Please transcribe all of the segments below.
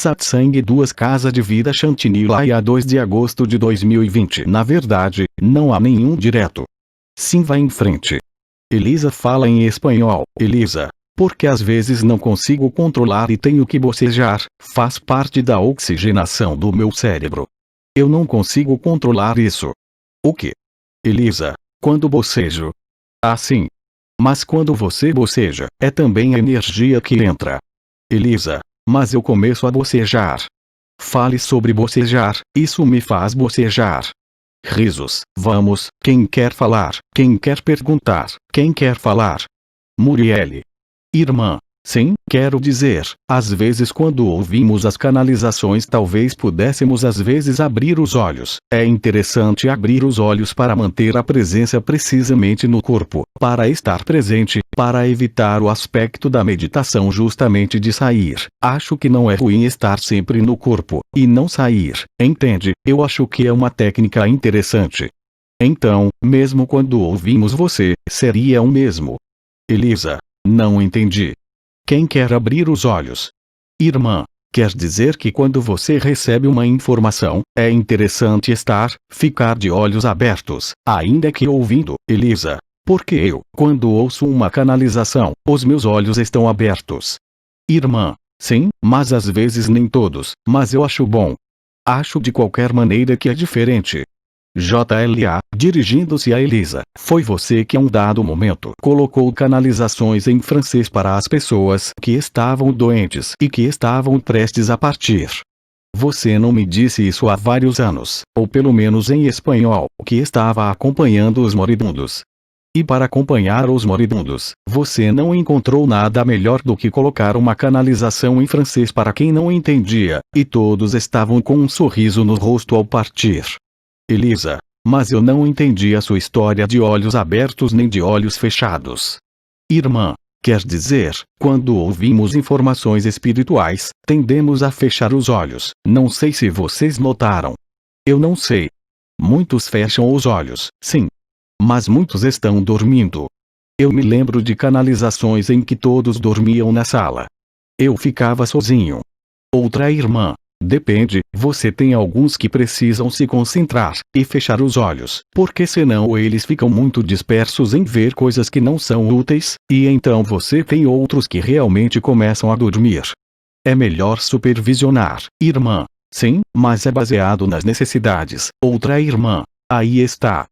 Satsang 2 Casa de Vida Chantilly 2 de agosto de 2020. Na verdade, não há nenhum direto. Sim, vá em frente. Elisa fala em espanhol. Elisa, porque às vezes não consigo controlar e tenho que bocejar, faz parte da oxigenação do meu cérebro. Eu não consigo controlar isso. O que? Elisa, quando bocejo. Assim. Mas quando você boceja, é também a energia que entra. Elisa, mas eu começo a bocejar. Fale sobre bocejar, isso me faz bocejar. Risos, vamos, quem quer falar, quem quer perguntar, quem quer falar? Muriele. Irmã. Sim, quero dizer, às vezes quando ouvimos as canalizações talvez pudéssemos às vezes abrir os olhos. É interessante abrir os olhos para manter a presença precisamente no corpo, para estar presente, para evitar o aspecto da meditação justamente de sair. Acho que não é ruim estar sempre no corpo, e não sair, entende? Eu acho que é uma técnica interessante. Então, mesmo quando ouvimos você, seria o mesmo. Elisa. Não entendi. Quem quer abrir os olhos? Irmã, quer dizer que quando você recebe uma informação, é interessante ficar de olhos abertos, ainda que ouvindo. Elisa, porque eu, quando ouço uma canalização, os meus olhos estão abertos. Irmã, sim, mas às vezes nem todos, mas eu acho bom. Acho de qualquer maneira que é diferente. JLA, dirigindo-se a Elisa, foi você que a um dado momento colocou canalizações em francês para as pessoas que estavam doentes e que estavam prestes a partir. Você não me disse isso há vários anos, ou pelo menos em espanhol, que estava acompanhando os moribundos. E para acompanhar os moribundos, você não encontrou nada melhor do que colocar uma canalização em francês para quem não entendia, e todos estavam com um sorriso no rosto ao partir. Elisa, mas eu não entendi a sua história de olhos abertos nem de olhos fechados. Irmã, quer dizer, quando ouvimos informações espirituais, tendemos a fechar os olhos. Não sei se vocês notaram. Eu não sei. Muitos fecham os olhos, sim. Mas muitos estão dormindo. Eu me lembro de canalizações em que todos dormiam na sala. Eu ficava sozinho. Outra irmã. Depende, você tem alguns que precisam se concentrar e fechar os olhos, porque senão eles ficam muito dispersos em ver coisas que não são úteis, e então você tem outros que realmente começam a dormir. É melhor supervisionar, irmã. Sim, mas é baseado nas necessidades. Outra irmã. Aí está.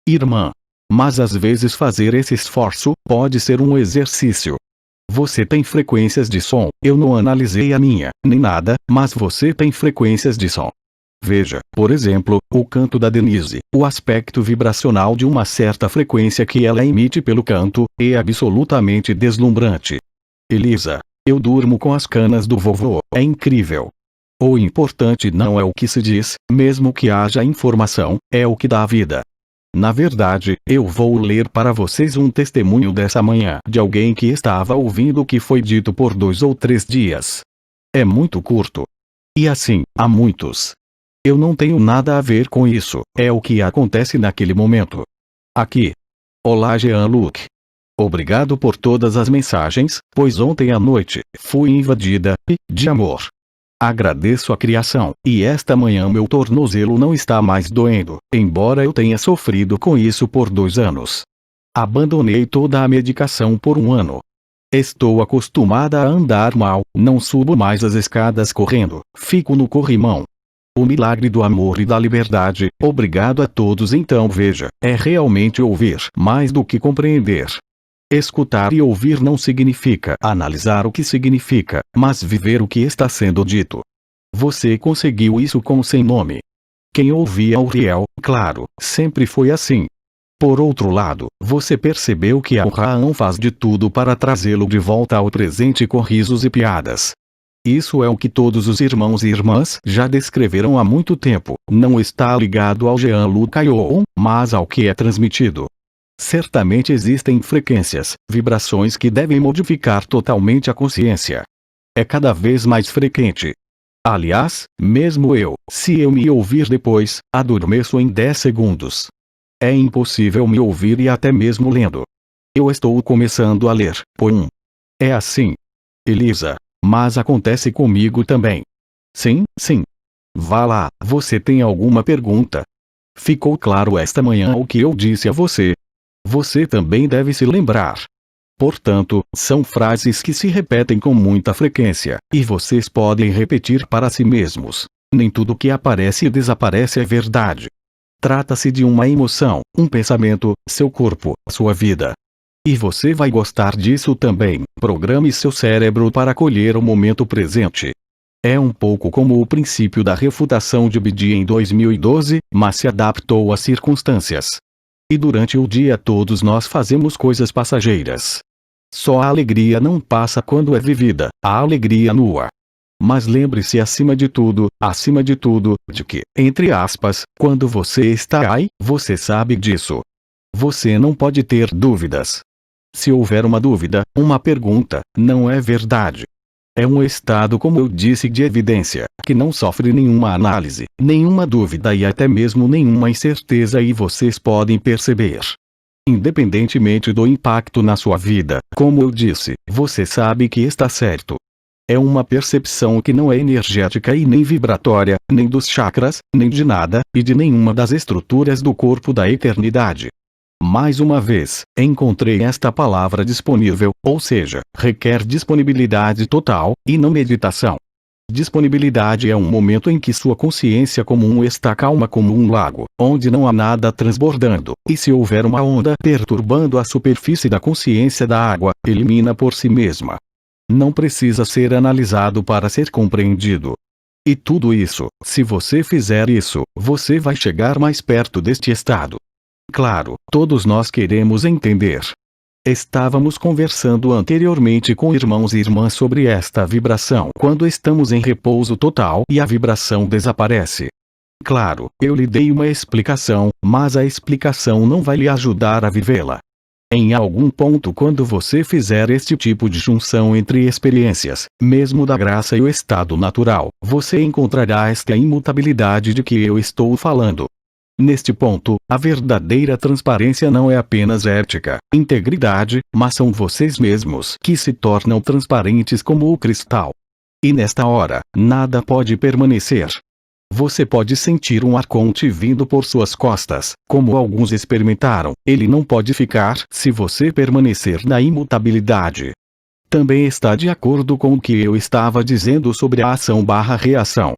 Irmã. Mas às vezes fazer esse esforço pode ser um exercício. Você tem frequências de som, eu não analisei a minha, nem nada, mas você tem frequências de som. Veja, por exemplo, o canto da Denise, o aspecto vibracional de uma certa frequência que ela emite pelo canto, é absolutamente deslumbrante. Elisa, eu durmo com as canas do vovô, é incrível. O importante não é o que se diz, mesmo que haja informação, é o que dá vida. Na verdade, eu vou ler para vocês um testemunho dessa manhã de alguém que estava ouvindo o que foi dito por 2 ou 3 dias. É muito curto. E assim, há muitos. Eu não tenho nada a ver com isso, é o que acontece naquele momento. Aqui. Olá Jean-Luc. Obrigado por todas as mensagens, pois ontem à noite, fui invadida, de amor. Agradeço a criação, e esta manhã meu tornozelo não está mais doendo, embora eu tenha sofrido com isso por 2 anos. Abandonei toda a medicação por 1 ano. Estou acostumada a andar mal, não subo mais as escadas correndo, fico no corrimão. O milagre do amor e da liberdade, obrigado a todos. Então veja, é realmente ouvir mais do que compreender. Escutar e ouvir não significa analisar o que significa, mas viver o que está sendo dito. Você conseguiu isso com Sem Nome. Quem ouvia Uriel, claro, sempre foi assim. Por outro lado, você percebeu que Abraham faz de tudo para trazê-lo de volta ao presente com risos e piadas. Isso é o que todos os irmãos e irmãs já descreveram há muito tempo. Não está ligado ao Jean-Luc Ayon, mas ao que é transmitido. Certamente existem frequências, vibrações que devem modificar totalmente a consciência. É cada vez mais frequente. Aliás, mesmo eu, se eu me ouvir depois, adormeço em 10 segundos. É impossível me ouvir e até mesmo lendo. Eu estou começando a ler, É assim. Elisa, mas acontece comigo também. Sim, sim. Vá lá, você tem alguma pergunta? Ficou claro esta manhã o que eu disse a você? Você também deve se lembrar. Portanto, são frases que se repetem com muita frequência, e vocês podem repetir para si mesmos. Nem tudo que aparece e desaparece é verdade. Trata-se de uma emoção, um pensamento, seu corpo, sua vida. E você vai gostar disso também. Programe seu cérebro para acolher o momento presente. É um pouco como o princípio da refutação de Bidi em 2012, mas se adaptou às circunstâncias. E durante o dia todos nós fazemos coisas passageiras. Só a alegria não passa quando é vivida, a alegria nua. Mas lembre-se acima de tudo, de que, entre aspas, quando você está aí, você sabe disso. Você não pode ter dúvidas. Se houver uma dúvida, uma pergunta, não é verdade. É um estado, como eu disse, de evidência, que não sofre nenhuma análise, nenhuma dúvida e até mesmo nenhuma incerteza, e vocês podem perceber. Independentemente do impacto na sua vida, como eu disse, você sabe que está certo. É uma percepção que não é energética e nem vibratória, nem dos chakras, nem de nada, e de nenhuma das estruturas do corpo da eternidade. Mais uma vez, encontrei esta palavra disponível, ou seja, requer disponibilidade total, e não meditação. Disponibilidade é um momento em que sua consciência comum está calma como um lago, onde não há nada transbordando, e se houver uma onda perturbando a superfície da consciência da água, elimina por si mesma. Não precisa ser analisado para ser compreendido. E tudo isso, se você fizer isso, você vai chegar mais perto deste estado. Claro, todos nós queremos entender. Estávamos conversando anteriormente com irmãos e irmãs sobre esta vibração quando estamos em repouso total e a vibração desaparece. Claro, eu lhe dei uma explicação, mas a explicação não vai lhe ajudar a vivê-la. Em algum ponto, quando você fizer este tipo de junção entre experiências, mesmo da graça e o estado natural, você encontrará esta imutabilidade de que eu estou falando. Neste ponto, a verdadeira transparência não é apenas ética, integridade, mas são vocês mesmos que se tornam transparentes como o cristal. E nesta hora, nada pode permanecer. Você pode sentir um arconte vindo por suas costas, como alguns experimentaram. Ele não pode ficar se você permanecer na imutabilidade. Também está de acordo com o que eu estava dizendo sobre a ação/reação.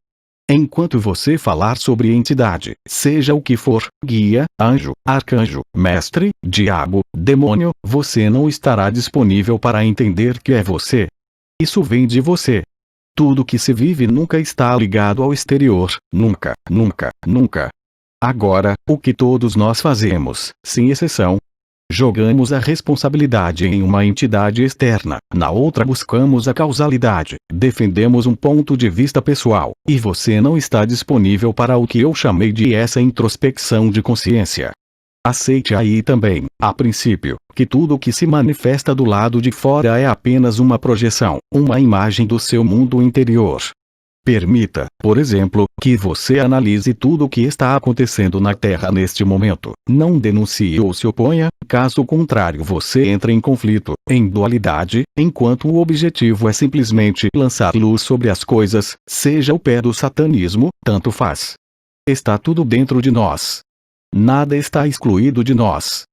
Enquanto você falar sobre entidade, seja o que for, guia, anjo, arcanjo, mestre, diabo, demônio, você não estará disponível para entender que é você. Isso vem de você. Tudo que se vive nunca está ligado ao exterior, nunca, nunca, nunca. Agora, o que todos nós fazemos, sem exceção, jogamos a responsabilidade em uma entidade externa, na outra buscamos a causalidade, defendemos um ponto de vista pessoal, e você não está disponível para o que eu chamei de essa introspecção de consciência. Aceite aí também, a princípio, que tudo que se manifesta do lado de fora é apenas uma projeção, uma imagem do seu mundo interior. Permita, por exemplo, que você analise tudo o que está acontecendo na Terra neste momento. Não denuncie ou se oponha, caso contrário você entra em conflito, em dualidade, enquanto o objetivo é simplesmente lançar luz sobre as coisas, seja o pé do satanismo, tanto faz. Está tudo dentro de nós. Nada está excluído de nós.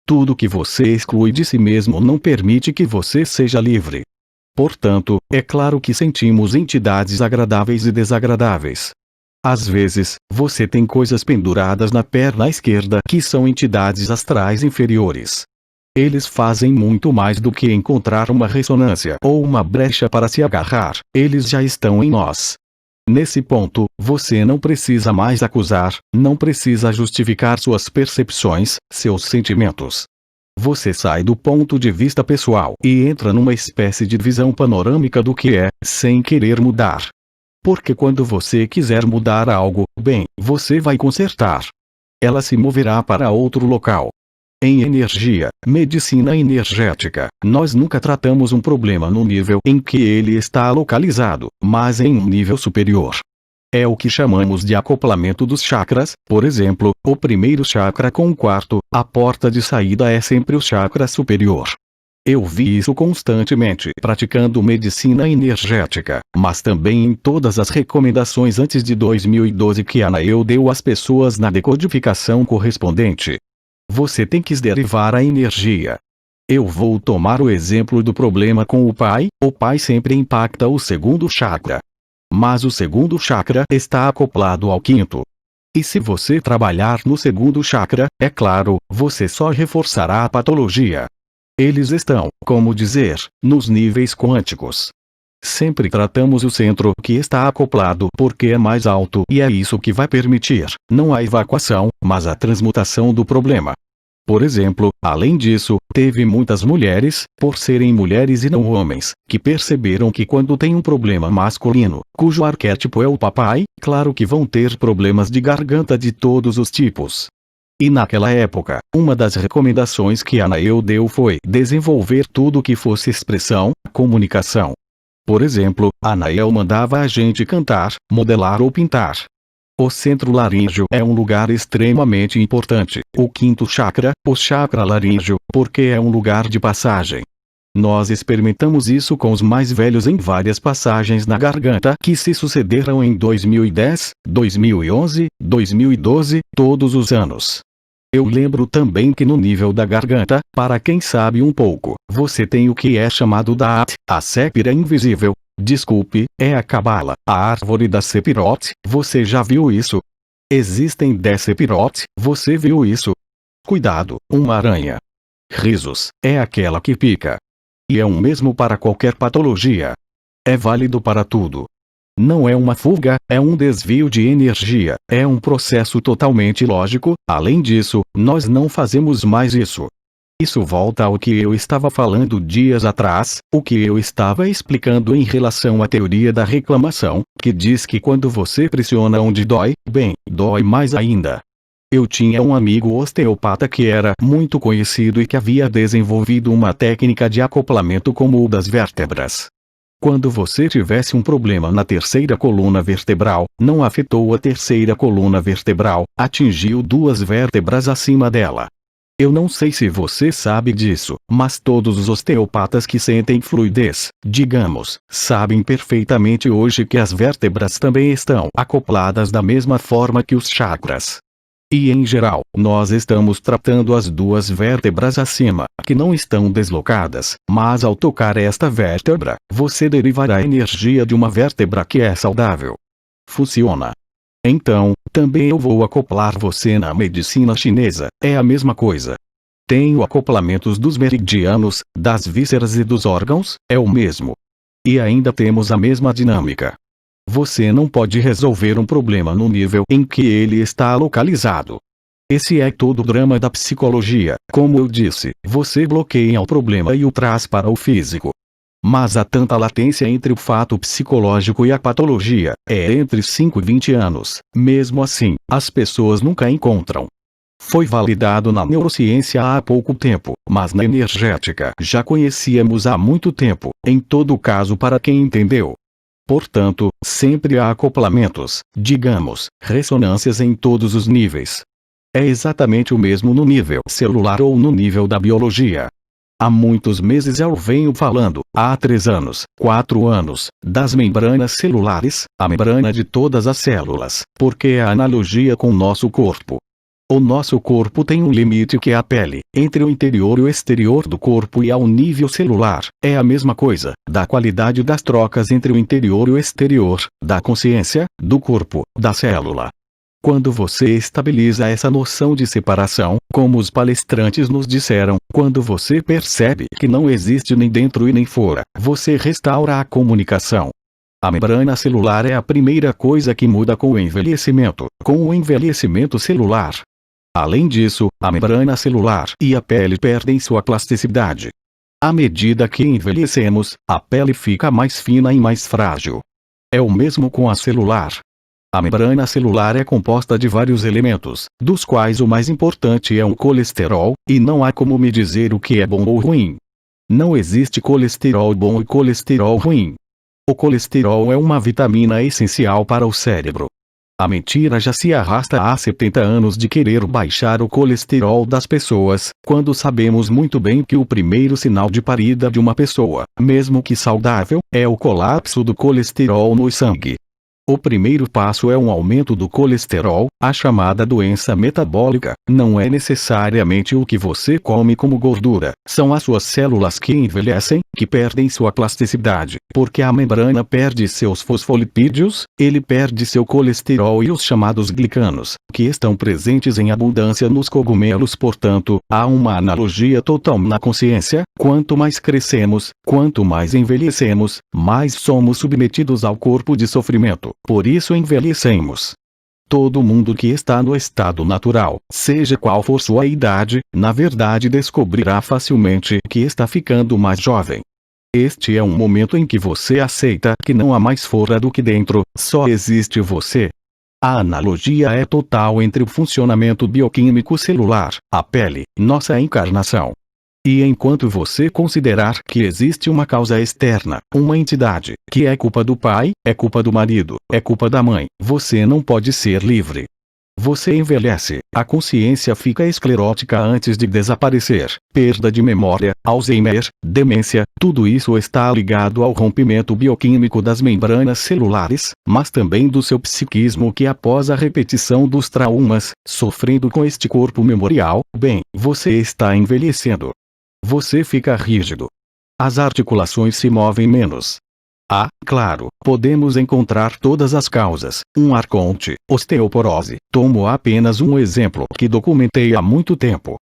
Tudo que você exclui de si mesmo não permite que você seja livre. Portanto, é claro que sentimos entidades agradáveis e desagradáveis. Às vezes, você tem coisas penduradas na perna esquerda que são entidades astrais inferiores. Eles fazem muito mais do que encontrar uma ressonância ou uma brecha para se agarrar, eles já estão em nós. Nesse ponto, você não precisa mais acusar, não precisa justificar suas percepções, seus sentimentos. Você sai do ponto de vista pessoal e entra numa espécie de visão panorâmica do que é, sem querer mudar. Porque quando você quiser mudar algo, bem, você vai consertar. Ela se moverá para outro local. Em energia, medicina energética, nós nunca tratamos um problema no nível em que ele está localizado, mas em um nível superior. É o que chamamos de acoplamento dos chakras, por exemplo, o primeiro chakra com o quarto, a porta de saída é sempre o chakra superior. Eu vi isso constantemente praticando medicina energética, mas também em todas as recomendações antes de 2012 que a Anael deu às pessoas na decodificação correspondente. Você tem que derivar a energia. Eu vou tomar o exemplo do problema com o pai. O pai sempre impacta o segundo chakra. Mas o segundo chakra está acoplado ao quinto. E se você trabalhar no segundo chakra, é claro, você só reforçará a patologia. Eles estão, como dizer, nos níveis quânticos. Sempre tratamos o centro que está acoplado porque é mais alto e é isso que vai permitir, não a evacuação, mas a transmutação do problema. Por exemplo, além disso, teve muitas mulheres, por serem mulheres e não homens, que perceberam que quando tem um problema masculino, cujo arquétipo é o papai, claro que vão ter problemas de garganta de todos os tipos. E naquela época, uma das recomendações que a Anael deu foi desenvolver tudo que fosse expressão, comunicação. Por exemplo, a Anael mandava a gente cantar, modelar ou pintar. O centro laríngeo é um lugar extremamente importante, o quinto chakra, o chakra laríngeo, porque é um lugar de passagem. Nós experimentamos isso com os mais velhos em várias passagens na garganta que se sucederam em 2010, 2011, 2012, todos os anos. Eu lembro também que no nível da garganta, para quem sabe um pouco, você tem o que é chamado da At, a sépira invisível. Desculpe, é a Cabala, a árvore da Sepirot. Você já viu isso? Existem 10 Sepirot, você viu isso? Cuidado, uma aranha. Risos, é aquela que pica. E é o mesmo para qualquer patologia. É válido para tudo. Não é uma fuga, é um desvio de energia, é um processo totalmente lógico. Além disso, nós não fazemos mais isso. Isso volta ao que eu estava falando dias atrás, o que eu estava explicando em relação à teoria da reclamação, que diz que quando você pressiona onde dói, bem, dói mais ainda. Eu tinha um amigo osteopata que era muito conhecido e que havia desenvolvido uma técnica de acoplamento como o das vértebras. Quando você tivesse um problema na terceira coluna vertebral, não afetou a terceira coluna vertebral, atingiu duas vértebras acima dela. Eu não sei se você sabe disso, mas todos os osteopatas que sentem fluidez, digamos, sabem perfeitamente hoje que as vértebras também estão acopladas da mesma forma que os chakras. E em geral, nós estamos tratando as duas vértebras acima, que não estão deslocadas, mas ao tocar esta vértebra, você derivará a energia de uma vértebra que é saudável. Funciona. Então, também eu vou acoplar você na medicina chinesa, é a mesma coisa. Tenho acoplamentos dos meridianos, das vísceras e dos órgãos, é o mesmo. E ainda temos a mesma dinâmica. Você não pode resolver um problema no nível em que ele está localizado. Esse é todo o drama da psicologia. Como eu disse, você bloqueia o problema e o traz para o físico. Mas há tanta latência entre o fato psicológico e a patologia, é entre 5 e 20 anos. Mesmo assim, as pessoas nunca encontram. Foi validado na neurociência há pouco tempo, mas na energética já conhecíamos há muito tempo, em todo caso para quem entendeu. Portanto, sempre há acoplamentos, digamos, ressonâncias em todos os níveis. É exatamente o mesmo no nível celular ou no nível da biologia. Há muitos meses eu venho falando, há 3 anos, 4 anos, das membranas celulares, a membrana de todas as células, porque é a analogia com o nosso corpo. O nosso corpo tem um limite que é a pele, entre o interior e o exterior do corpo e ao nível celular, é a mesma coisa, da qualidade das trocas entre o interior e o exterior, da consciência, do corpo, da célula. Quando você estabiliza essa noção de separação, como os palestrantes nos disseram, quando você percebe que não existe nem dentro e nem fora, você restaura a comunicação. A membrana celular é a primeira coisa que muda com o envelhecimento celular. Além disso, a membrana celular e a pele perdem sua plasticidade. À medida que envelhecemos, a pele fica mais fina e mais frágil. É o mesmo com a celular. A membrana celular é composta de vários elementos, dos quais o mais importante é o colesterol, e não há como me dizer o que é bom ou ruim. Não existe colesterol bom e colesterol ruim. O colesterol é uma vitamina essencial para o cérebro. A mentira já se arrasta há 70 anos de querer baixar o colesterol das pessoas, quando sabemos muito bem que o primeiro sinal de parida de uma pessoa, mesmo que saudável, é o colapso do colesterol no sangue. O primeiro passo é um aumento do colesterol, a chamada doença metabólica. Não é necessariamente o que você come como gordura, são as suas células que envelhecem, que perdem sua plasticidade, porque a membrana perde seus fosfolipídios, ele perde seu colesterol e os chamados glicanos, que estão presentes em abundância nos cogumelos. Portanto, há uma analogia total na consciência: quanto mais crescemos, quanto mais envelhecemos, mais somos submetidos ao corpo de sofrimento. Por isso envelhecemos. Todo mundo que está no estado natural, seja qual for sua idade, na verdade descobrirá facilmente que está ficando mais jovem. Este é um momento em que você aceita que não há mais fora do que dentro, só existe você. A analogia é total entre o funcionamento bioquímico celular, a pele, nossa encarnação. E enquanto você considerar que existe uma causa externa, uma entidade, que é culpa do pai, é culpa do marido, é culpa da mãe, você não pode ser livre. Você envelhece, a consciência fica esclerótica antes de desaparecer, perda de memória, Alzheimer, demência, tudo isso está ligado ao rompimento bioquímico das membranas celulares, mas também do seu psiquismo que após a repetição dos traumas, sofrendo com este corpo memorial, bem, você está envelhecendo. Você fica rígido. As articulações se movem menos. Claro, podemos encontrar todas as causas. Um arconte, osteoporose. Tomo apenas um exemplo que documentei há muito tempo.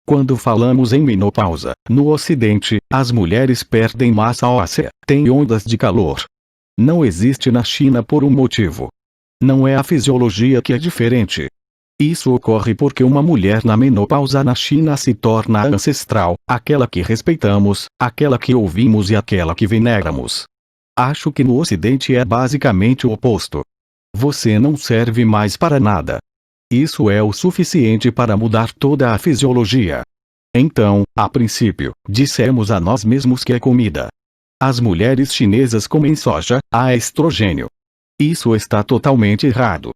Quando falamos em menopausa, no Ocidente, as mulheres perdem massa óssea, têm ondas de calor. Não existe na China por um motivo. Não é a fisiologia que é diferente. Isso ocorre porque uma mulher na menopausa na China se torna a ancestral, aquela que respeitamos, aquela que ouvimos e aquela que veneramos. Acho que no Ocidente é basicamente o oposto. Você não serve mais para nada. Isso é o suficiente para mudar toda a fisiologia. Então, a princípio, dissemos a nós mesmos que é comida. As mulheres chinesas comem soja, há estrogênio. Isso está totalmente errado.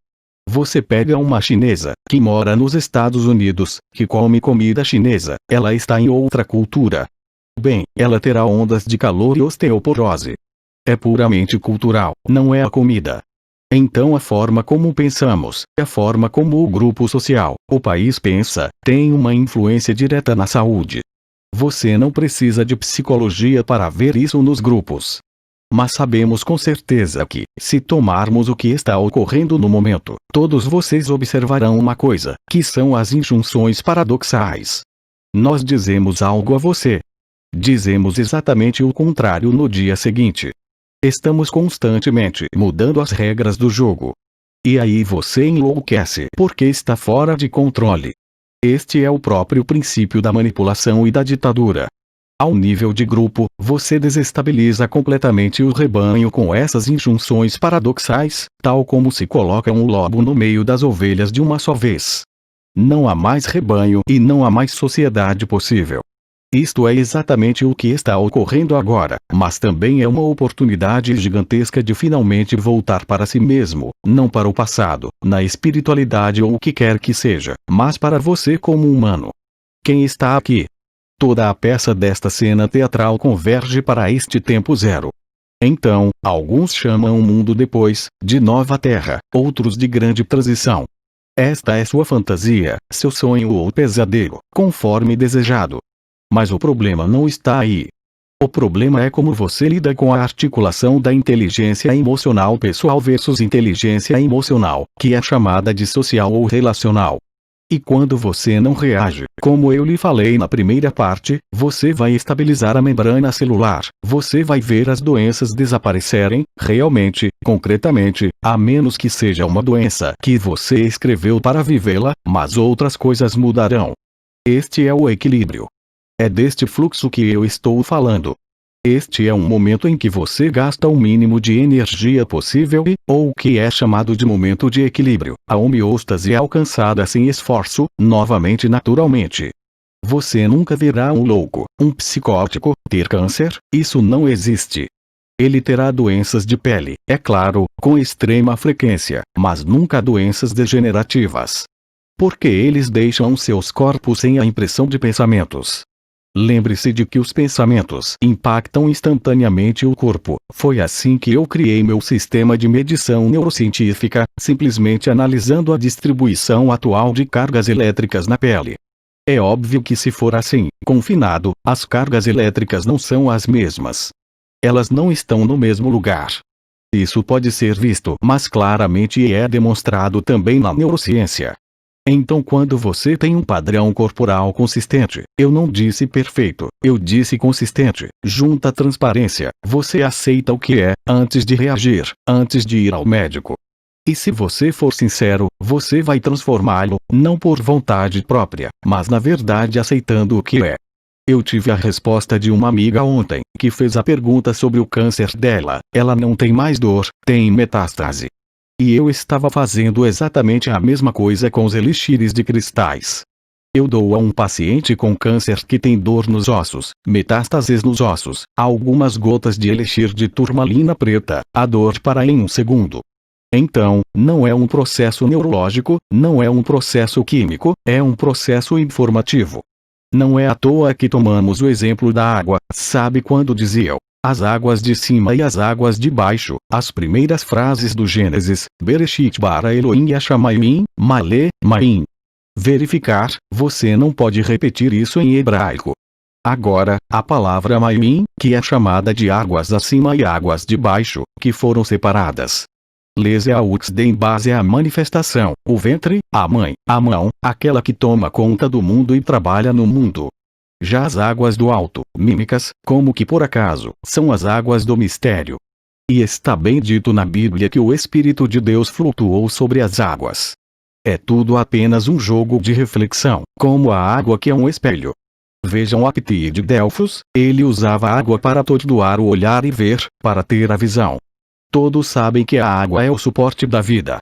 Você pega uma chinesa, que mora nos Estados Unidos, que come comida chinesa, ela está em outra cultura. Bem, ela terá ondas de calor e osteoporose. É puramente cultural, não é a comida. Então a forma como pensamos, a forma como o grupo social, o país pensa, tem uma influência direta na saúde. Você não precisa de psicologia para ver isso nos grupos. Mas sabemos com certeza que, se tomarmos o que está ocorrendo no momento, todos vocês observarão uma coisa, que são as injunções paradoxais. Nós dizemos algo a você. Dizemos exatamente o contrário no dia seguinte. Estamos constantemente mudando as regras do jogo. E aí você enlouquece porque está fora de controle. Este é o próprio princípio da manipulação e da ditadura. Ao nível de grupo, você desestabiliza completamente o rebanho com essas injunções paradoxais, tal como se coloca um lobo no meio das ovelhas de uma só vez. Não há mais rebanho e não há mais sociedade possível. Isto é exatamente o que está ocorrendo agora, mas também é uma oportunidade gigantesca de finalmente voltar para si mesmo, não para o passado, na espiritualidade ou o que quer que seja, mas para você como humano. Quem está aqui? Toda a peça desta cena teatral converge para este tempo zero. Então, alguns chamam o mundo depois, de Nova Terra, outros de Grande Transição. Esta é sua fantasia, seu sonho ou pesadelo, conforme desejado. Mas o problema não está aí. O problema é como você lida com a articulação da inteligência emocional pessoal versus inteligência emocional, que é chamada de social ou relacional. E quando você não reage, como eu lhe falei na primeira parte, você vai estabilizar a membrana celular, você vai ver as doenças desaparecerem, realmente, concretamente, a menos que seja uma doença que você escreveu para vivê-la, mas outras coisas mudarão. Este é o equilíbrio. É deste fluxo que eu estou falando. Este é um momento em que você gasta o mínimo de energia possível e, ou o que é chamado de momento de equilíbrio, a homeostase é alcançada sem esforço, novamente naturalmente. Você nunca verá um louco, um psicótico, ter câncer, isso não existe. Ele terá doenças de pele, é claro, com extrema frequência, mas nunca doenças degenerativas. Porque eles deixam seus corpos sem a impressão de pensamentos. Lembre-se de que os pensamentos impactam instantaneamente o corpo. Foi assim que eu criei meu sistema de medição neurocientífica, simplesmente analisando a distribuição atual de cargas elétricas na pele. É óbvio que se for assim, confinado, as cargas elétricas não são as mesmas. Elas não estão no mesmo lugar. Isso pode ser visto mais claramente e é demonstrado também na neurociência. Então, quando você tem um padrão corporal consistente, eu não disse perfeito, eu disse consistente, junta transparência, você aceita o que é, antes de reagir, antes de ir ao médico. E se você for sincero, você vai transformá-lo, não por vontade própria, mas na verdade aceitando o que é. Eu tive a resposta de uma amiga ontem, que fez a pergunta sobre o câncer dela. Ela não tem mais dor, tem metástase. E eu estava fazendo exatamente a mesma coisa com os elixires de cristais. Eu dou a um paciente com câncer que tem dor nos ossos, metástases nos ossos, algumas gotas de elixir de turmalina preta, a dor para em 1 segundo. Então, não é um processo neurológico, não é um processo químico, é um processo informativo. Não é à toa que tomamos o exemplo da água. Sabe quando diziam, as águas de cima e as águas de baixo, as primeiras frases do Gênesis, Bereshit bara Elohim Hashamayim, Male, Maim. Verificar, você não pode repetir isso em hebraico. Agora, a palavra Maim, que é chamada de águas acima e águas de baixo, que foram separadas. Leseaux em base à manifestação, o ventre, a mãe, a mão, aquela que toma conta do mundo e trabalha no mundo. Já as águas do alto, mímicas, como que por acaso, são as águas do mistério. E está bem dito na Bíblia que o Espírito de Deus flutuou sobre as águas. É tudo apenas um jogo de reflexão, como a água que é um espelho. Vejam a Pti de Delfos, ele usava a água para atordoar o olhar e ver, para ter a visão. Todos sabem que a água é o suporte da vida.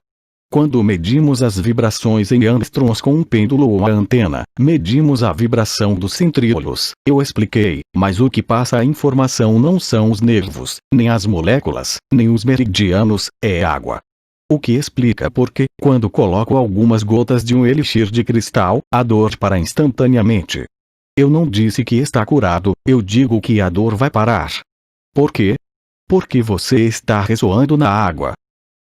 Quando medimos as vibrações em angstroms com um pêndulo ou a antena, medimos a vibração dos centríolos. Eu expliquei, mas o que passa a informação não são os nervos, nem as moléculas, nem os meridianos, é água. O que explica porque, quando coloco algumas gotas de um elixir de cristal, a dor para instantaneamente. Eu não disse que está curado, eu digo que a dor vai parar. Por quê? Porque você está ressoando na água.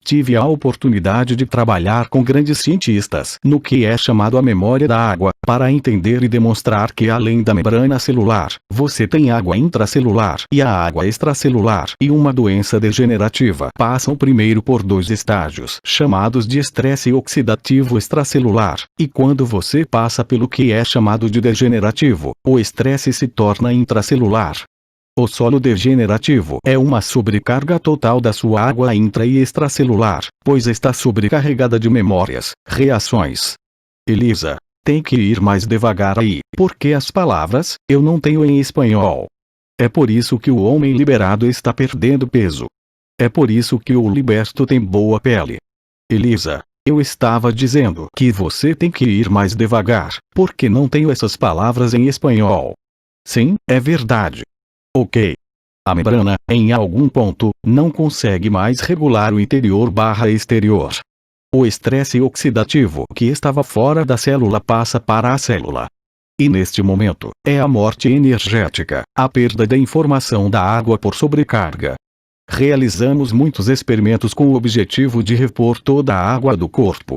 Tive a oportunidade de trabalhar com grandes cientistas no que é chamado a memória da água, para entender e demonstrar que além da membrana celular, você tem água intracelular e a água extracelular e uma doença degenerativa passam primeiro por 2 estágios chamados de estresse oxidativo extracelular, e quando você passa pelo que é chamado de degenerativo, o estresse se torna intracelular. O solo degenerativo é uma sobrecarga total da sua água intra e extracelular, pois está sobrecarregada de memórias, reações. Elisa, tem que ir mais devagar aí, porque as palavras, eu não tenho em espanhol. É por isso que o homem liberado está perdendo peso. É por isso que o liberto tem boa pele. Elisa, eu estava dizendo que você tem que ir mais devagar, porque não tenho essas palavras em espanhol. Sim, é verdade. Ok. A membrana, em algum ponto, não consegue mais regular o interior/exterior. O estresse oxidativo que estava fora da célula passa para a célula. E neste momento, é a morte energética, a perda da informação da água por sobrecarga. Realizamos muitos experimentos com o objetivo de repor toda a água do corpo.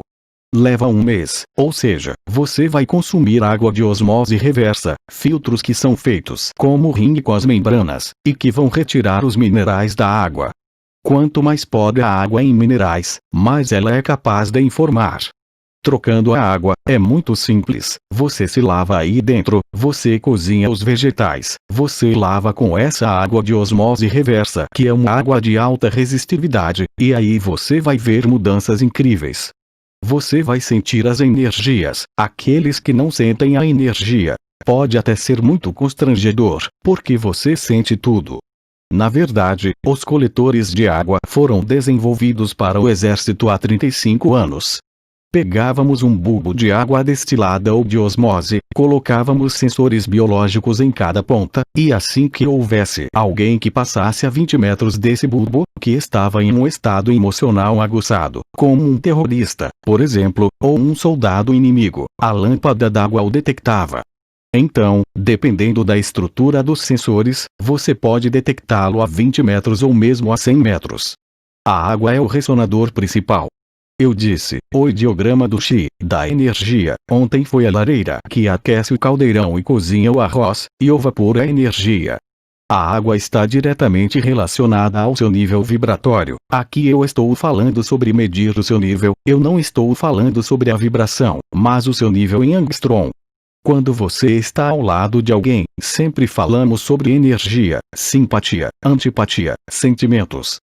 Leva 1 mês, ou seja, você vai consumir água de osmose reversa, filtros que são feitos como ringue com as membranas, e que vão retirar os minerais da água. Quanto mais pobre a água em minerais, mais ela é capaz de informar. Trocando a água, é muito simples, você se lava aí dentro, você cozinha os vegetais, você lava com essa água de osmose reversa que é uma água de alta resistividade, e aí você vai ver mudanças incríveis. Você vai sentir as energias. Aqueles que não sentem a energia, pode até ser muito constrangedor, porque você sente tudo. Na verdade, os coletores de água foram desenvolvidos para o exército há 35 anos. Pegávamos um bulbo de água destilada ou de osmose, colocávamos sensores biológicos em cada ponta, e assim que houvesse alguém que passasse a 20 metros desse bulbo, que estava em um estado emocional aguçado, como um terrorista, por exemplo, ou um soldado inimigo, a lâmpada d'água o detectava. Então, dependendo da estrutura dos sensores, você pode detectá-lo a 20 metros ou mesmo a 100 metros. A água é o ressonador principal. Eu disse, o ideograma do Chi, da energia, ontem foi a lareira que aquece o caldeirão e cozinha o arroz, e o vapor é energia. A água está diretamente relacionada ao seu nível vibratório. Aqui eu estou falando sobre medir o seu nível, eu não estou falando sobre a vibração, mas o seu nível em angstrom. Quando você está ao lado de alguém, sempre falamos sobre energia, simpatia, antipatia, sentimentos.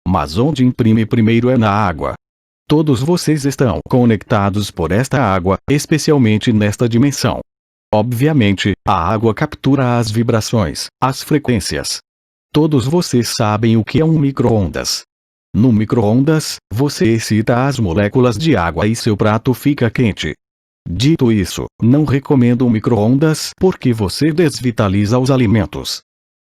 Mas onde imprime primeiro é na água. Todos vocês estão conectados por esta água, especialmente nesta dimensão. Obviamente, a água captura as vibrações, as frequências. Todos vocês sabem o que é um micro-ondas. No micro-ondas, você excita as moléculas de água e seu prato fica quente. Dito isso, não recomendo um micro-ondas porque você desvitaliza os alimentos.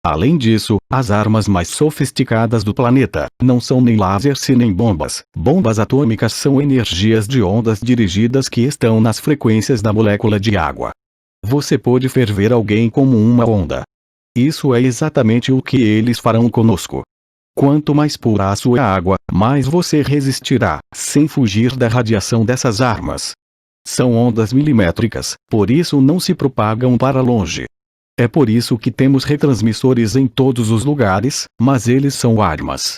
Além disso, as armas mais sofisticadas do planeta não são nem lasers nem bombas. Bombas atômicas são energias de ondas dirigidas que estão nas frequências da molécula de água. Você pode ferver alguém como uma onda. Isso é exatamente o que eles farão conosco. Quanto mais pura a sua água, mais você resistirá, sem fugir da radiação dessas armas. São ondas milimétricas, por isso não se propagam para longe. É por isso que temos retransmissores em todos os lugares, mas eles são armas.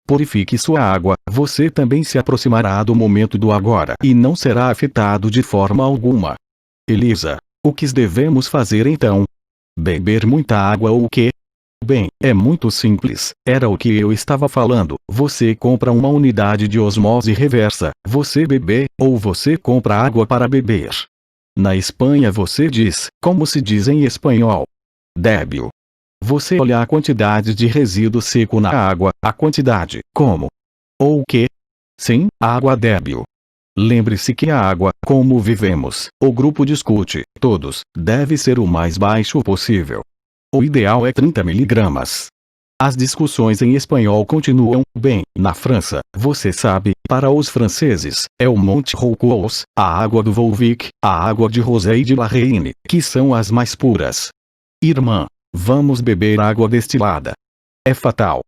Purifique sua água, você também se aproximará do momento do agora e não será afetado de forma alguma. Elisa, o que devemos fazer então? Beber muita água ou o quê? Bem, é muito simples, era o que eu estava falando. Você compra uma unidade de osmose reversa, você bebe, ou você compra água para beber. Na Espanha você diz, como se diz em espanhol, débil. Você olha a quantidade de resíduo seco na água, a quantidade, como? Ou o quê? Sim, água débil. Lembre-se que a água, como vivemos, o grupo discute, todos, deve ser o mais baixo possível. O ideal é 30 miligramas. As discussões em espanhol continuam. Bem, na França, você sabe, para os franceses, é o Monte Roucous, a água do Volvic, a água de Rosé e de La Reine, que são as mais puras. Irmã, vamos beber água destilada. É fatal.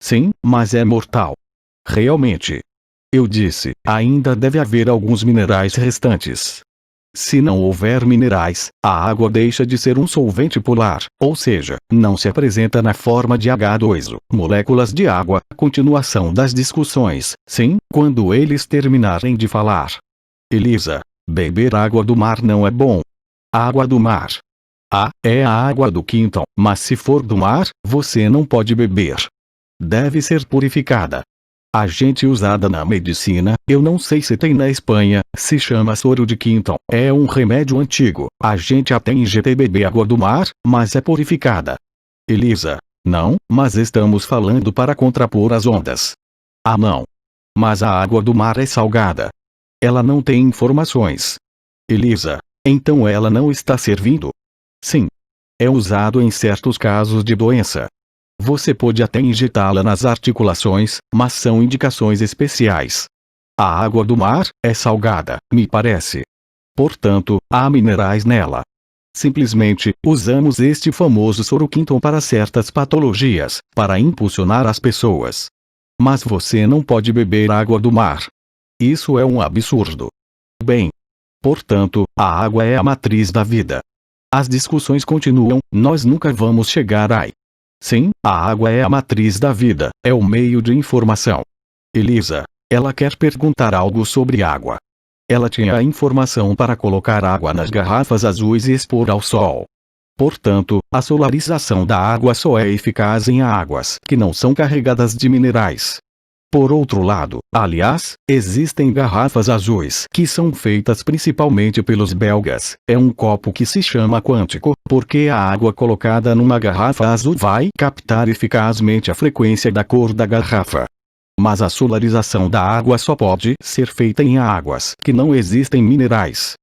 Sim, mas é mortal. Realmente. Eu disse, ainda deve haver alguns minerais restantes. Se não houver minerais, a água deixa de ser um solvente polar, ou seja, não se apresenta na forma de H2O, moléculas de água. Continuação das discussões, sim, quando eles terminarem de falar. Elisa, beber água do mar não é bom. Água do mar. É a água do Quinton, mas se for do mar, você não pode beber. Deve ser purificada. Agente usada na medicina, eu não sei se tem na Espanha, se chama soro de Quinton. É um remédio antigo. A gente até em GTBB água do mar, mas é purificada. Elisa, não, mas estamos falando para contrapor as ondas. Não. Mas a água do mar é salgada. Ela não tem informações. Elisa, então ela não está servindo? Sim. É usado em certos casos de doença. Você pode até injetá-la nas articulações, mas são indicações especiais. A água do mar é salgada, me parece. Portanto, há minerais nela. Simplesmente, usamos este famoso soro Quinton para certas patologias, para impulsionar as pessoas. Mas você não pode beber água do mar. Isso é um absurdo. Bem. Portanto, a água é a matriz da vida. As discussões continuam, nós nunca vamos chegar aí. Sim, a água é a matriz da vida, é o meio de informação. Elisa, ela quer perguntar algo sobre água. Ela tinha a informação para colocar água nas garrafas azuis e expor ao sol. Portanto, a solarização da água só é eficaz em águas que não são carregadas de minerais. Por outro lado, aliás, existem garrafas azuis que são feitas principalmente pelos belgas. É um copo que se chama quântico, porque a água colocada numa garrafa azul vai captar eficazmente a frequência da cor da garrafa. Mas a solarização da água só pode ser feita em águas que não existem minerais.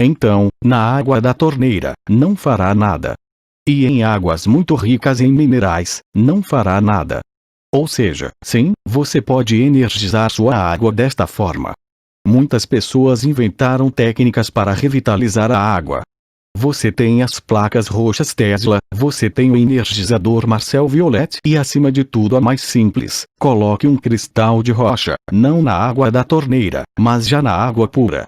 Então, na água da torneira, não fará nada. E em águas muito ricas em minerais, não fará nada. Ou seja, sim, você pode energizar sua água desta forma. Muitas pessoas inventaram técnicas para revitalizar a água. Você tem as placas roxas Tesla, você tem o energizador Marcel Violet e acima de tudo a mais simples, coloque um cristal de rocha, não na água da torneira, mas já na água pura.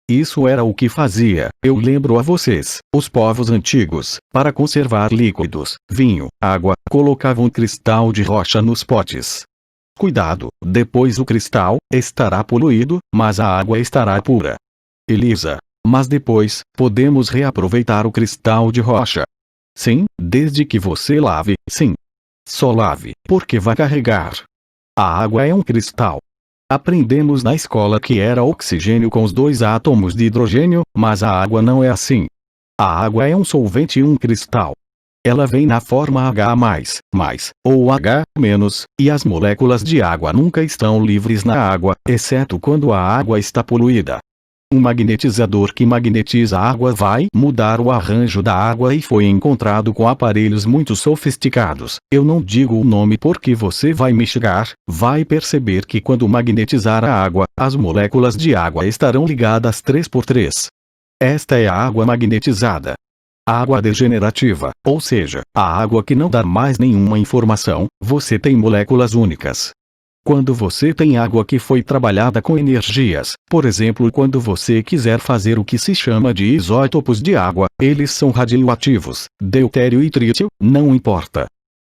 Isso era o que fazia, eu lembro a vocês, os povos antigos, para conservar líquidos, vinho, água, colocavam cristal de rocha nos potes. Cuidado, depois o cristal estará poluído, mas a água estará pura. Elisa, mas depois, podemos reaproveitar o cristal de rocha. Sim, desde que você lave, sim. Só lave, porque vai carregar. A água é um cristal. Aprendemos na escola que era oxigênio com os 2 átomos de hidrogênio, mas a água não é assim. A água é um solvente e um cristal. Ela vem na forma H+, ou H-, e as moléculas de água nunca estão livres na água, exceto quando a água está poluída. Um magnetizador que magnetiza a água vai mudar o arranjo da água e foi encontrado com aparelhos muito sofisticados. Eu não digo o nome porque você vai me chegar, vai perceber que quando magnetizar a água, as moléculas de água estarão ligadas 3x3. Esta é a água magnetizada. Água degenerativa, ou seja, a água que não dá mais nenhuma informação, você tem moléculas únicas. Quando você tem água que foi trabalhada com energias, por exemplo, quando você quiser fazer o que se chama de isótopos de água, eles são radioativos, deutério e trítio, não importa.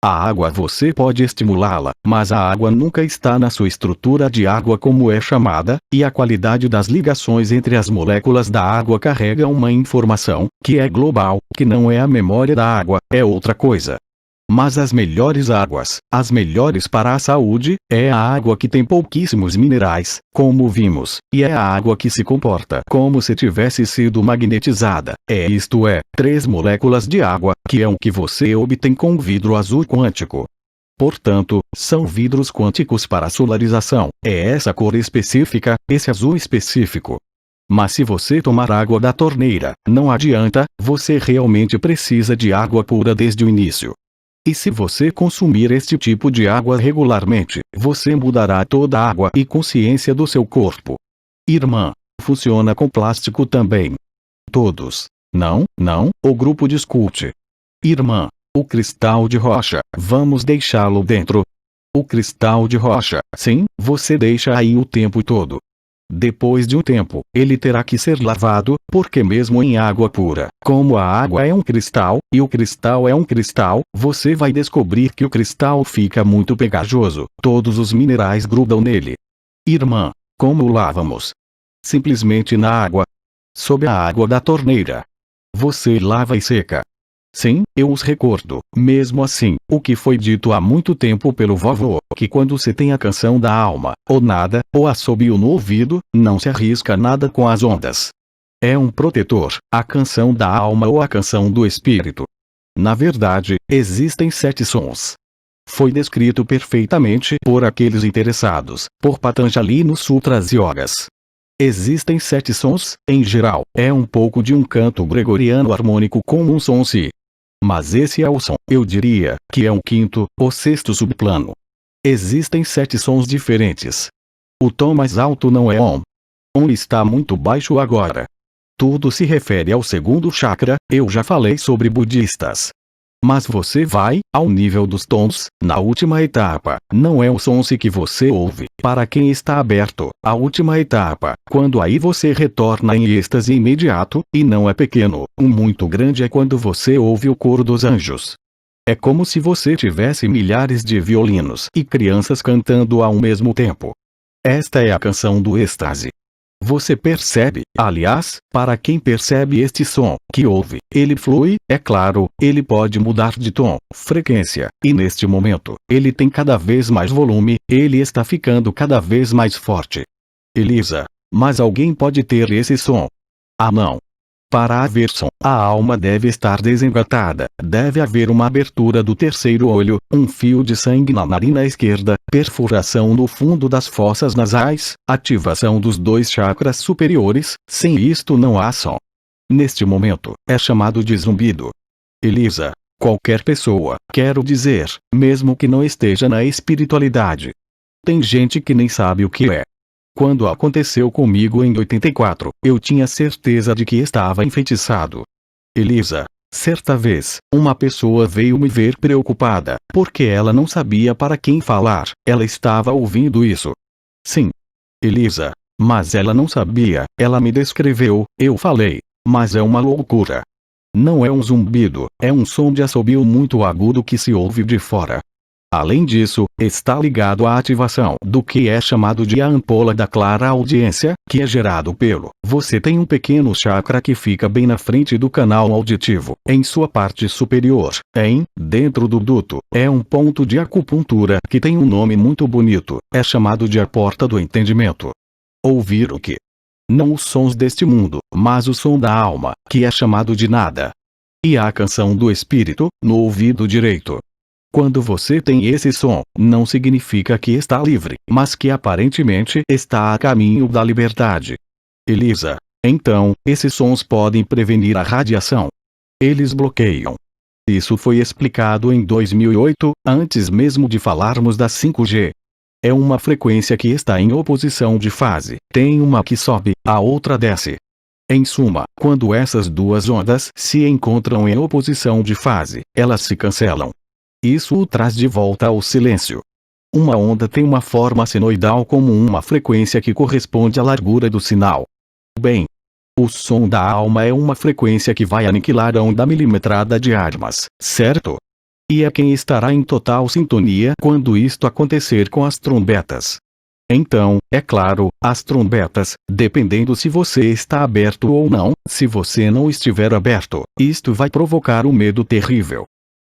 A água você pode estimulá-la, mas a água nunca está na sua estrutura de água como é chamada, e a qualidade das ligações entre as moléculas da água carrega uma informação, que é global, que não é a memória da água, é outra coisa. Mas as melhores águas, as melhores para a saúde, é a água que tem pouquíssimos minerais, como vimos, e é a água que se comporta como se tivesse sido magnetizada, isto é, 3 moléculas de água, que é o que você obtém com vidro azul quântico. Portanto, são vidros quânticos para solarização, é essa cor específica, esse azul específico. Mas se você tomar água da torneira, não adianta, você realmente precisa de água pura desde o início. E se você consumir este tipo de água regularmente, você mudará toda a água e consciência do seu corpo. Irmã, funciona com plástico também. Todos. Não, o grupo discute. Irmã, o cristal de rocha, vamos deixá-lo dentro. O cristal de rocha, sim, você deixa aí o tempo todo. Depois de um tempo, ele terá que ser lavado, porque mesmo em água pura, como a água é um cristal, e o cristal é um cristal, você vai descobrir que o cristal fica muito pegajoso, todos os minerais grudam nele. Irmã, como o lavamos? Simplesmente na água. Sob a água da torneira. Você lava e seca. Sim, eu os recordo, mesmo assim, o que foi dito há muito tempo pelo vovô, que quando se tem a canção da alma, ou nada, ou assobio no ouvido, não se arrisca nada com as ondas. É um protetor, a canção da alma ou a canção do espírito. Na verdade, existem 7 sons. Foi descrito perfeitamente por aqueles interessados, por Patanjali nos Sutras Yogas. Existem 7 sons, em geral, é um pouco de um canto gregoriano harmônico com um som si. Mas esse é o som, eu diria, que é um quinto, ou sexto subplano. Existem 7 sons diferentes. O tom mais alto não é Om. Om está muito baixo agora. Tudo se refere ao segundo chakra, eu já falei sobre budistas. Mas você vai, ao nível dos tons, na última etapa, não é o som si que você ouve, para quem está aberto, a última etapa, quando aí você retorna em êxtase imediato, e não é pequeno, um muito grande é quando você ouve o coro dos anjos. É como se você tivesse milhares de violinos e crianças cantando ao mesmo tempo. Esta é a canção do êxtase. Você percebe, aliás, para quem percebe este som, que ouve, ele flui, é claro, ele pode mudar de tom, frequência, e neste momento, ele tem cada vez mais volume, ele está ficando cada vez mais forte. Elisa, mas alguém pode ter esse som? Ah não. Para haver som, a alma deve estar desengatada, deve haver uma abertura do terceiro olho, um fio de sangue na narina esquerda, perfuração no fundo das fossas nasais, ativação dos 2 chakras superiores, sem isto não há som. Neste momento, é chamado de zumbido. Elisa, qualquer pessoa, quero dizer, mesmo que não esteja na espiritualidade. Tem gente que nem sabe o que é. Quando aconteceu comigo em 84, eu tinha certeza de que estava enfeitiçado. Elisa, certa vez, uma pessoa veio me ver preocupada, porque ela não sabia para quem falar, ela estava ouvindo isso. Sim. Elisa, mas ela não sabia, ela me descreveu, eu falei, mas é uma loucura. Não é um zumbido, é um som de assobio muito agudo que se ouve de fora. Além disso, está ligado à ativação do que é chamado de a ampola da clara audiência, que é gerado pelo. Você tem um pequeno chakra que fica bem na frente do canal auditivo, em sua parte superior, dentro do duto, é um ponto de acupuntura que tem um nome muito bonito, é chamado de a porta do entendimento. Ouvir o que? Não os sons deste mundo, mas o som da alma, que é chamado de nada. E a canção do espírito, no ouvido direito. Quando você tem esse som, não significa que está livre, mas que aparentemente está a caminho da liberdade. Elisa, então, esses sons podem prevenir a radiação. Eles bloqueiam. Isso foi explicado em 2008, antes mesmo de falarmos da 5G. É uma frequência que está em oposição de fase, tem uma que sobe, a outra desce. Em suma, quando essas 2 ondas se encontram em oposição de fase, elas se cancelam. Isso o traz de volta ao silêncio. Uma onda tem uma forma senoidal como uma frequência que corresponde à largura do sinal. Bem, o som da alma é uma frequência que vai aniquilar a onda milimetrada de armas, certo? E é quem estará em total sintonia quando isto acontecer com as trombetas. Então, é claro, as trombetas, dependendo se você está aberto ou não, se você não estiver aberto, isto vai provocar um medo terrível.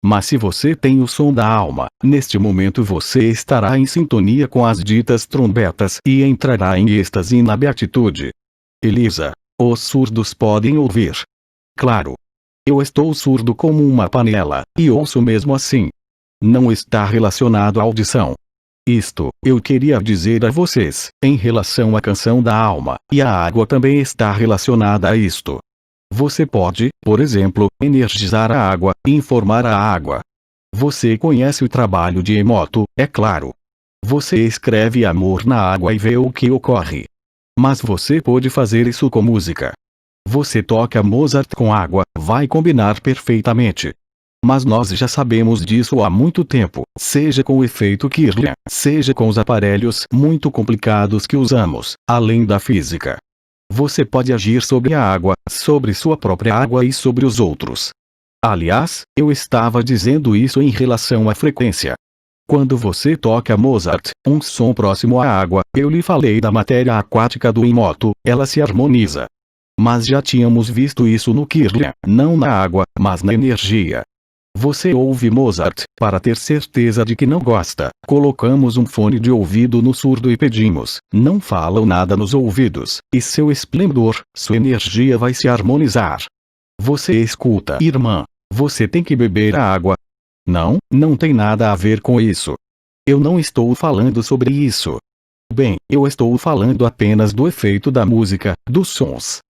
Mas se você tem o som da alma, neste momento você estará em sintonia com as ditas trombetas e entrará em êxtase e na beatitude. Elisa, os surdos podem ouvir. Claro. Eu estou surdo como uma panela, e ouço mesmo assim. Não está relacionado à audição. Isto, eu queria dizer a vocês, em relação à canção da alma, e a água também está relacionada a isto. Você pode, por exemplo, energizar a água, informar a água. Você conhece o trabalho de Emoto, é claro. Você escreve amor na água e vê o que ocorre. Mas você pode fazer isso com música. Você toca Mozart com água, vai combinar perfeitamente. Mas nós já sabemos disso há muito tempo, seja com o efeito Kirlian, seja com os aparelhos muito complicados que usamos, além da física. Você pode agir sobre a água, sobre sua própria água e sobre os outros. Aliás, eu estava dizendo isso em relação à frequência. Quando você toca Mozart, um som próximo à água, eu lhe falei da matéria aquática do Emoto, ela se harmoniza. Mas já tínhamos visto isso no Kirlian, não na água, mas na energia. Você ouve Mozart, para ter certeza de que não gosta, colocamos um fone de ouvido no surdo e pedimos, não falam nada nos ouvidos, e seu esplendor, sua energia vai se harmonizar. Você escuta, irmã, você tem que beber a água. Não, não tem nada a ver com isso. Eu não estou falando sobre isso. Bem, eu estou falando apenas do efeito da música, dos sons.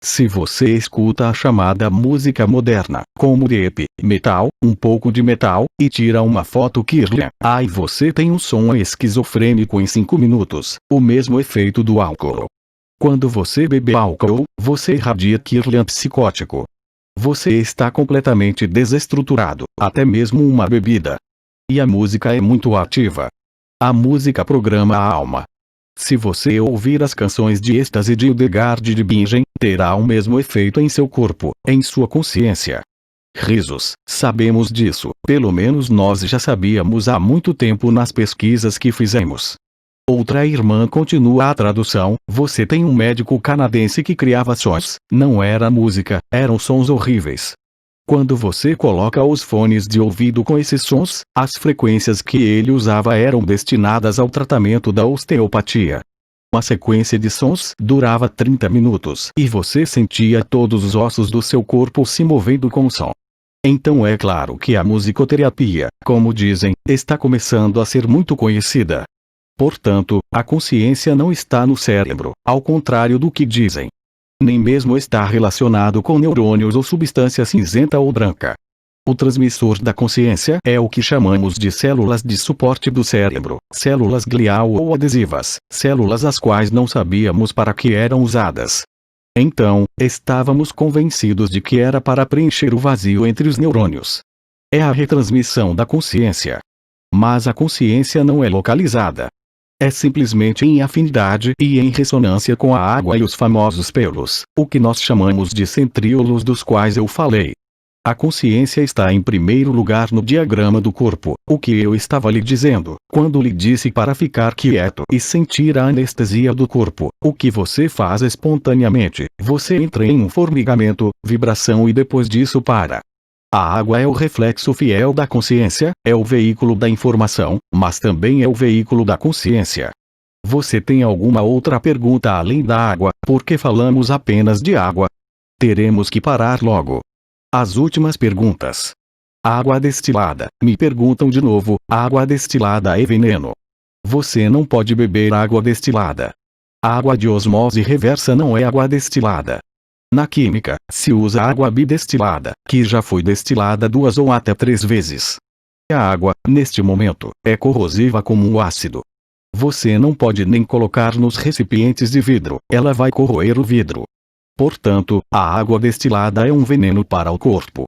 Se você escuta a chamada música moderna, como rap, metal, um pouco de metal, e tira uma foto Kirlian, aí você tem um som esquizofrênico em 5 minutos, o mesmo efeito do álcool. Quando você bebe álcool, você irradia Kirlian psicótico. Você está completamente desestruturado, até mesmo uma bebida. E a música é muito ativa. A música programa a alma. Se você ouvir as canções de êxtase de Hildegard de Bingen, terá o mesmo efeito em seu corpo, em sua consciência. Risos, sabemos disso, pelo menos nós já sabíamos há muito tempo nas pesquisas que fizemos. Outra irmã continua a tradução, você tem um médico canadense que criava sons, não era música, eram sons horríveis. Quando você coloca os fones de ouvido com esses sons, as frequências que ele usava eram destinadas ao tratamento da osteopatia. Uma sequência de sons durava 30 minutos e você sentia todos os ossos do seu corpo se movendo com o som. Então é claro que a musicoterapia, como dizem, está começando a ser muito conhecida. Portanto, a consciência não está no cérebro, ao contrário do que dizem. Nem mesmo está relacionado com neurônios ou substância cinzenta ou branca. O transmissor da consciência é o que chamamos de células de suporte do cérebro, células glial ou adesivas, células as quais não sabíamos para que eram usadas. Então, estávamos convencidos de que era para preencher o vazio entre os neurônios. É a retransmissão da consciência. Mas a consciência não é localizada. É simplesmente em afinidade e em ressonância com a água e os famosos pelos, o que nós chamamos de centríolos dos quais eu falei. A consciência está em primeiro lugar no diagrama do corpo, o que eu estava lhe dizendo, quando lhe disse para ficar quieto e sentir a anestesia do corpo, o que você faz espontaneamente, você entra em um formigamento, vibração e depois disso para. A água é o reflexo fiel da consciência, é o veículo da informação, mas também é o veículo da consciência. Você tem alguma outra pergunta além da água, porque falamos apenas de água? Teremos que parar logo. As últimas perguntas. Água destilada. Me perguntam de novo, água destilada é veneno. Você não pode beber água destilada. Água de osmose reversa não é água destilada. Na química, se usa água bidestilada, que já foi destilada 2 ou até 3 vezes. A água, neste momento, é corrosiva como um ácido. Você não pode nem colocar nos recipientes de vidro, ela vai corroer o vidro. Portanto, a água destilada é um veneno para o corpo.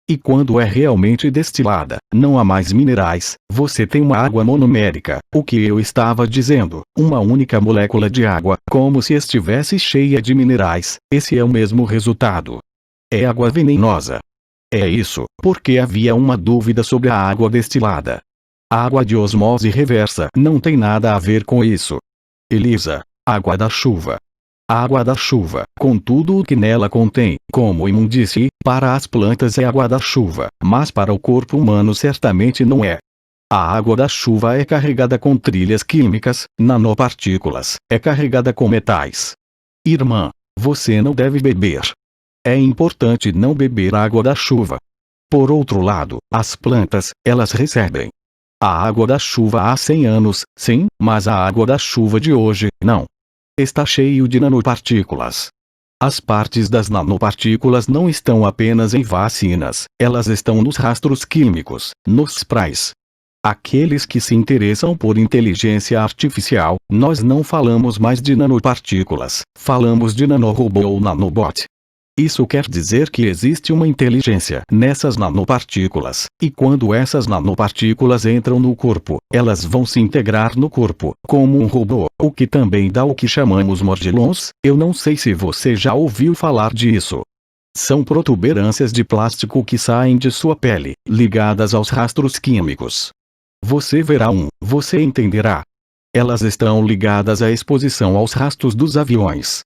E quando é realmente destilada, não há mais minerais, você tem uma água monomérica, o que eu estava dizendo, uma única molécula de água, como se estivesse cheia de minerais, esse é o mesmo resultado. É água venenosa. É isso, porque havia uma dúvida sobre a água destilada. A água de osmose reversa não tem nada a ver com isso. Elisa, água da chuva. A água da chuva, com tudo o que nela contém, como imundície, para as plantas é água da chuva, mas para o corpo humano certamente não é. A água da chuva é carregada com trilhas químicas, nanopartículas, é carregada com metais. Irmã, você não deve beber. É importante não beber água da chuva. Por outro lado, as plantas, elas recebem a água da chuva há 100 anos, sim, mas a água da chuva de hoje, não. Está cheio de nanopartículas. As partes das nanopartículas não estão apenas em vacinas, elas estão nos rastros químicos, nos sprays. Aqueles que se interessam por inteligência artificial, nós não falamos mais de nanopartículas, falamos de nanorobô ou nanobot. Isso quer dizer que existe uma inteligência nessas nanopartículas, e quando essas nanopartículas entram no corpo, elas vão se integrar no corpo, como um robô, o que também dá o que chamamos mordilhões. Eu não sei se você já ouviu falar disso. São protuberâncias de plástico que saem de sua pele, ligadas aos rastros químicos. Você verá você entenderá. Elas estão ligadas à exposição aos rastros dos aviões.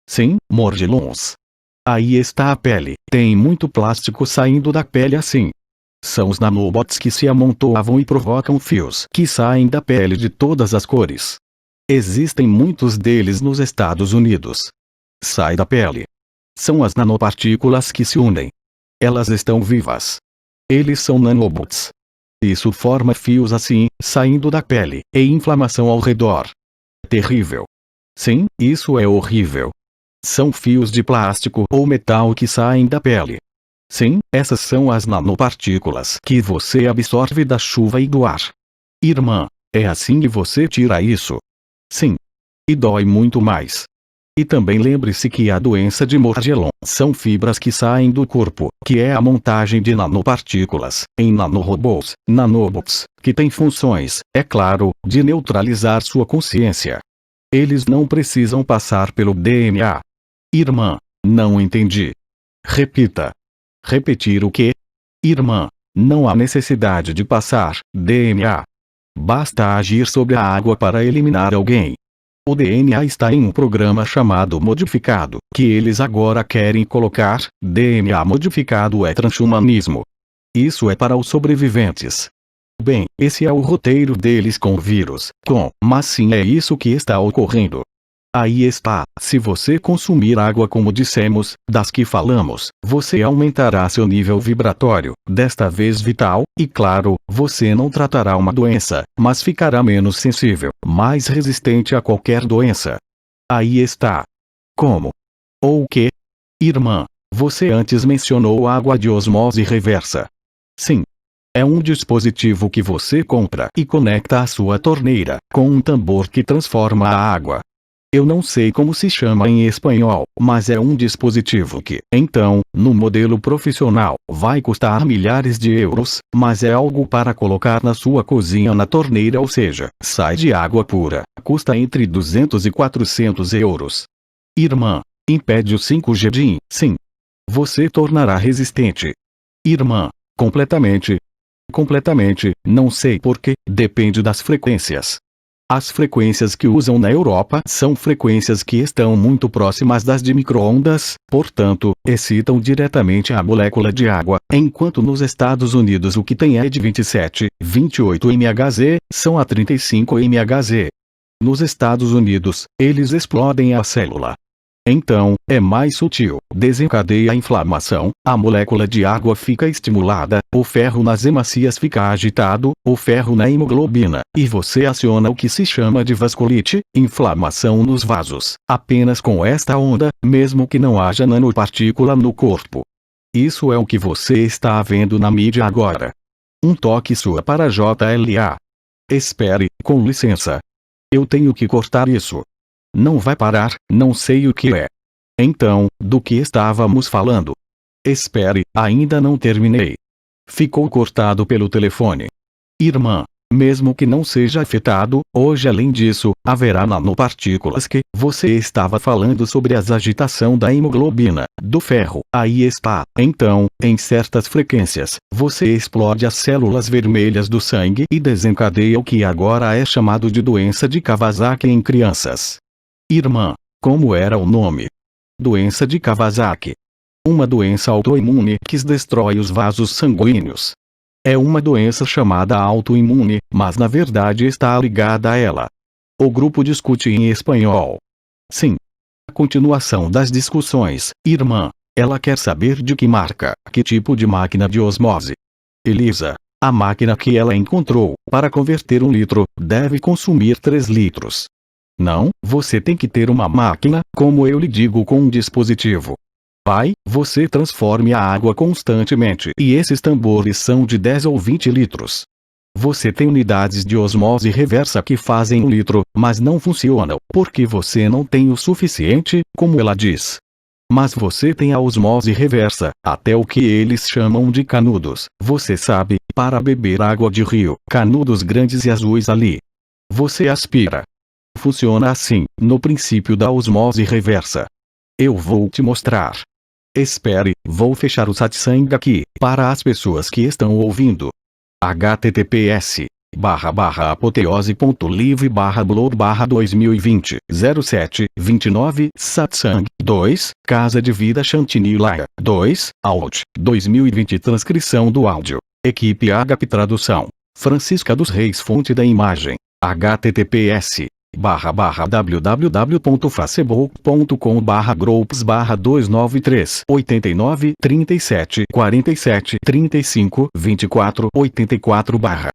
Sim, mordilhões. Aí está a pele, tem muito plástico saindo da pele assim. São os nanobots que se amontoavam e provocam fios que saem da pele de todas as cores. Existem muitos deles nos Estados Unidos. Sai da pele. São as nanopartículas que se unem. Elas estão vivas. Eles são nanobots. Isso forma fios assim, saindo da pele, e inflamação ao redor. Terrível. Sim, isso é horrível. São fios de plástico ou metal que saem da pele. Sim, essas são as nanopartículas que você absorve da chuva e do ar. Irmã, é assim que você tira isso? Sim. E dói muito mais. E também lembre-se que a doença de Morgellon são fibras que saem do corpo, que é a montagem de nanopartículas, em nanorobôs, nanobots, que têm funções, é claro, de neutralizar sua consciência. Eles não precisam passar pelo DNA. Irmã, não entendi. Repita. Repetir o quê? Irmã, não há necessidade de passar DNA. Basta agir sobre a água para eliminar alguém. O DNA está em um programa chamado modificado, que eles agora querem colocar. DNA modificado é transhumanismo. Isso é para os sobreviventes. Bem, esse é o roteiro deles com o vírus, mas sim é isso que está ocorrendo. Aí está, se você consumir água como dissemos, das que falamos, você aumentará seu nível vibratório, desta vez vital, e claro, você não tratará uma doença, mas ficará menos sensível, mais resistente a qualquer doença. Aí está. Como? Ou o quê? Irmã, você antes mencionou água de osmose reversa. Sim. É um dispositivo que você compra e conecta à sua torneira, com um tambor que transforma a água. Eu não sei como se chama em espanhol, mas é um dispositivo que, então, no modelo profissional, vai custar milhares de euros, mas é algo para colocar na sua cozinha na torneira, ou seja, sai de água pura, custa entre 200 e 400 euros. Irmã, impede o 5G de sim. Você tornará resistente. Irmã, completamente. Completamente, não sei porquê, depende das frequências. As frequências que usam na Europa são frequências que estão muito próximas das de micro-ondas, portanto, excitam diretamente a molécula de água, enquanto nos Estados Unidos o que tem é de 27, 28 MHz, são a 35 MHz. Nos Estados Unidos, eles explodem a célula. Então, é mais sutil, desencadeia a inflamação, a molécula de água fica estimulada, o ferro nas hemácias fica agitado, o ferro na hemoglobina, e você aciona o que se chama de vasculite, inflamação nos vasos, apenas com esta onda, mesmo que não haja nanopartícula no corpo. Isso é o que você está vendo na mídia agora. Um toque sua para JLA. Espere, com licença. Eu tenho que cortar isso. Não vai parar, não sei o que é. Então, do que estávamos falando? Espere, ainda não terminei. Ficou cortado pelo telefone. Irmã, mesmo que não seja afetado, hoje além disso, haverá nanopartículas que, você estava falando sobre a agitação da hemoglobina, do ferro, aí está, então, em certas frequências, você explode as células vermelhas do sangue e desencadeia o que agora é chamado de doença de Kawasaki em crianças. Irmã, como era o nome? Doença de Kawasaki. Uma doença autoimune que destrói os vasos sanguíneos. É uma doença chamada autoimune, mas na verdade está ligada a ela. O grupo discute em espanhol. Sim. A continuação das discussões, irmã. Ela quer saber de que marca, que tipo de máquina de osmose. Elisa, a máquina que ela encontrou, para converter 1 litro, deve consumir 3 litros. Não, você tem que ter uma máquina, como eu lhe digo, com um dispositivo. Pai, você transforme a água constantemente e esses tambores são de 10 ou 20 litros. Você tem unidades de osmose reversa que fazem 1 litro, mas não funcionam, porque você não tem o suficiente, como ela diz. Mas você tem a osmose reversa, até o que eles chamam de canudos, você sabe, para beber água de rio, canudos grandes e azuis ali. Você aspira. Funciona assim, no princípio da osmose reversa. Eu vou te mostrar. Espere, vou fechar o satsang aqui, para as pessoas que estão ouvindo. https://apoteose.live/blog/2020 07-29 satsang 2 Casa de Vida Chantilly 2 Out 2020 Transcrição do áudio. Equipe Agape Tradução. Francisca dos Reis Fonte da imagem. https://www.facebook.com/groups/293 89 37 47 35 24 84